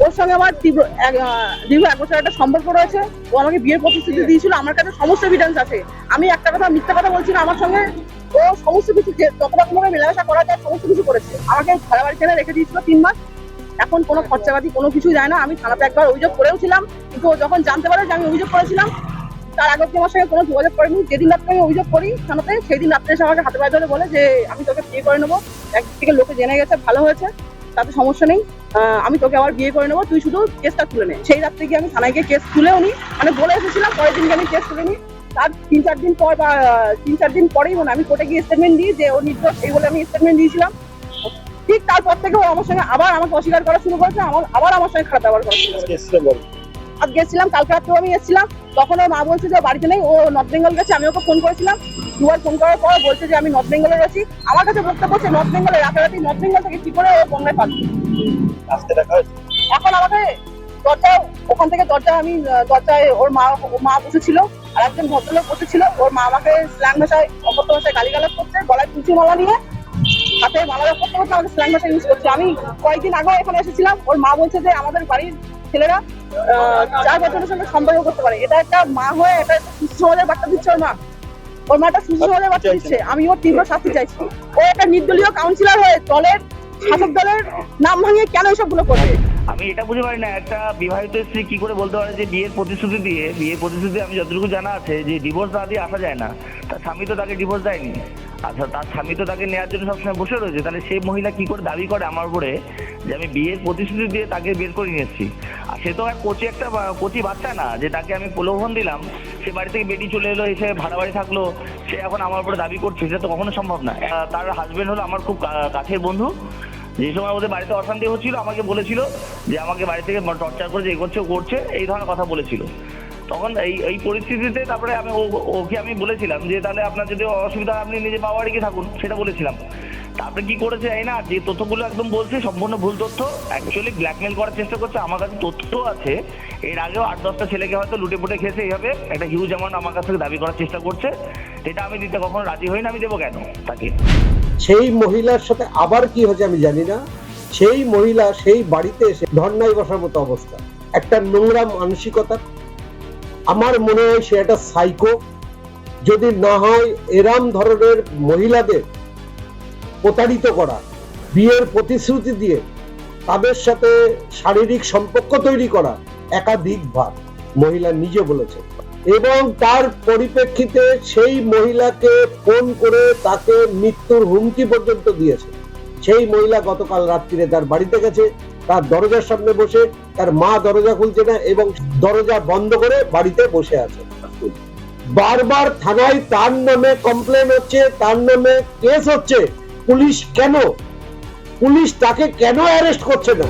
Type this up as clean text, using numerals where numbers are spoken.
ওর সঙ্গে আমার দীর্ঘ 1 বছর একটা সম্পর্ক রয়েছে। ও আমাকে বিয়ের প্রতিশ্রুতি দিয়েছিল, আমার কাছে সমস্ত এভিডেন্স আছে। আমি একটা কথা মিথ্যা কথা বলছি না, আমার সঙ্গে ও সমস্ত কিছু যত রকম ভাবে মেলামেশা করা যায় সমস্ত কিছু করেছে। আমাকে ভাড়া বাড়ি ছেড়ে রেখে দিয়েছিল 3 মাস। এখন কোনো খরচাপাতি কোনো কিছু যায় না। আমি থানাতে একবার অভিযোগ করেওছিলাম, কিন্তু ও যখন জানতে পারে যে আমি অভিযোগ করেছিলাম, তার আগে আমার সঙ্গে কোনো যোগাযোগ করেনি। যেদিন রাত্রে আমি অভিযোগ করি থানাতে, সেই দিন রাত্রে এসে আমাকে হাতে পায়ে ধরে বলে যে আমি তোকে বিয়ে করে নেবো, একদিকে লোকে জেনে গেছে, ভালো হয়েছে, তাতে সমস্যা নেই, আমি তোকে আবার বিয়ে করে নেবো, তুই শুধু কেসটা তুলে নে। সেই রাত্রে গিয়ে আমি থানায় গিয়ে কেস তুলেও নি, মানে বলে এসেছিলাম, পরের দিনকে আমি কেস তুলে নি। তার 3-4 দিন পর বা 3-4 দিন পরেই মানে আমি কোর্টে গিয়ে স্টেটমেন্ট দিই যে ও নির্দোষ, এই বলে আমি স্টেটমেন্ট দিয়েছিলাম। ঠিক তারপর থেকে ও আমার সঙ্গে আবার আমাকে অস্বীকার করা শুরু করেছে, আবার আমার সঙ্গে খারাপ ব্যবহার করা শুরু করেছে। আজ গেছিলাম, কালকে রাত্রেও আমি এসেছিলাম, তখন ওর মা বলছে যে বাড়িতে নেই, ও নর্থ বেঙ্গল গেছে। আমি ওকে ফোন করেছিলাম, 2 বার ফোন করার পর বলছে যে আমি নর্থ বেঙ্গলে গেছি। আমার কাছে বক্তব্য হচ্ছে নর্থ বেঙ্গলে রাতারাতি নর্থ বেঙ্গল থেকে কি করে ও বঙ্গায় পাচ্ছি। এখন আমাকে ওখান থেকে আমি দরজায় ওর মা বসেছিল, আর একজন ভদ্রলোক বসেছিল। ওর মা আমাকে স্ল্যাং ভাষায়, অকথ্য ভাষায় গালিগালাজ করছে, গলায় তুলসী মালা নিয়ে, হাতে মালা করতে করতে আমাকে স্ল্যাং ভাষা ইউজ করছে। আমি কয়েকদিন আগেও এখানে এসেছিলাম, ওর মা বলছে যে আমাদের বাড়ির ছেলেরা 4 বছরের সঙ্গে সম্পর্ক করতে পারে। এটা একটা মা হয়ে এটা সুস্থ সমাজের বার্তা দিচ্ছে ওর মা। ওর মাটা সুস্থ সমাজের বার্তা দিচ্ছে। আমি ওর তীব্র শাস্তি চাইছি। ও একটা নির্দলীয় কাউন্সিলর হয়ে দলের শাসক দলের নাম ভাঙিয়ে কেন এসবগুলো করবে? আমি এটা বুঝতে পারি না, একটা বিবাহিত স্ত্রী কি করে বলতে পারে যে বিয়ের প্রতিশ্রুতি আমি যতটুকু জানা আছে যে ডিভোর্স না দিয়ে আসা যায় না। তার স্বামী তো তাকে ডিভোর্স দেয়নি, আচ্ছা তার স্বামী তো তাকে নেওয়ার জন্য সবসময় বসে রয়েছে। তাহলে সেই মহিলা কি করে দাবি করে আমার উপরে যে আমি বিয়ের প্রতিশ্রুতি দিয়ে তাকে বের করে নিয়ে এসেছি? আর সে তো একটা কচি বাচ্চা না যে তাকে আমি প্রলোভন দিলাম, সে বাড়ি থেকে বেরিয়ে চলে এলো, এসে ভাড়া বাড়ি থাকলো, সে এখন আমার উপরে দাবি করছে, সেটা তো কখনো সম্ভব না। তার হাজবেন্ড হলো আমার খুব কাছের বন্ধু। যে সময় ওদের বাড়িতে অশান্তি হচ্ছিল আমাকে বলেছিল যে আমাকে বাড়ি থেকে টর্চার করেছে, করছে এই ধরনের কথা বলেছিল। তখন এই পরিস্থিতিতে তারপরে ওকে আমি বলেছিলাম যে তাহলে আপনার যদি অসুবিধা আপনি নিজে বাবা বাড়ি গিয়ে থাকুন, সেটা বলেছিলাম। তারপরে কি করেছে এই না, যে তথ্যগুলো একদম বলছে সম্পূর্ণ ভুল তথ্য, অ্যাকচুয়ালি ব্ল্যাকমেল করার চেষ্টা করছে। আমার কাছে তথ্য আছে, এর আগেও 8-10টা ছেলেকে হয়তো লুটে পুটে খেয়েছে, এইভাবে একটা হিউজ অ্যামাউন্ট আমার কাছ থেকে দাবি করার চেষ্টা করছে। এটা আমি দিতে কখনো রাজি হই না, আমি দেবো কেন তাকে? সেই মহিলার সাথে আবার কি হয়েছে আমি জানি না। সেই মহিলা সেই বাড়িতে এসে ধর্নায় বসার মতো অবস্থা, একটা নোংরা মানসিকতা। আমার মনে হয় সে একটা সাইকো। যদি না হয় এরম ধরনের মহিলাদের প্রতারিত করা, বিয়ের প্রতিশ্রুতি দিয়ে তাদের সাথে শারীরিক সম্পর্ক তৈরি করা একাধিকবার মহিলা নিজে বলেছে, এবং তার পরিপ্রেক্ষিতে সেই মহিলাকে ফোন করে তাকে মৃত্যুর হুমকি পর্যন্ত দিয়েছে। সেই মহিলা গতকাল রাত্রিরে তার বাড়িতে গেছে, তার দরজার সামনে বসে, তার মা দরজা খুলছে না এবং দরজা বন্ধ করে বাড়িতে বসে আছে। বারবার থানায় তার নামে কমপ্লেন হচ্ছে, তার নামে কেস হচ্ছে। পুলিশ তাকে কেন অ্যারেস্ট করছে না?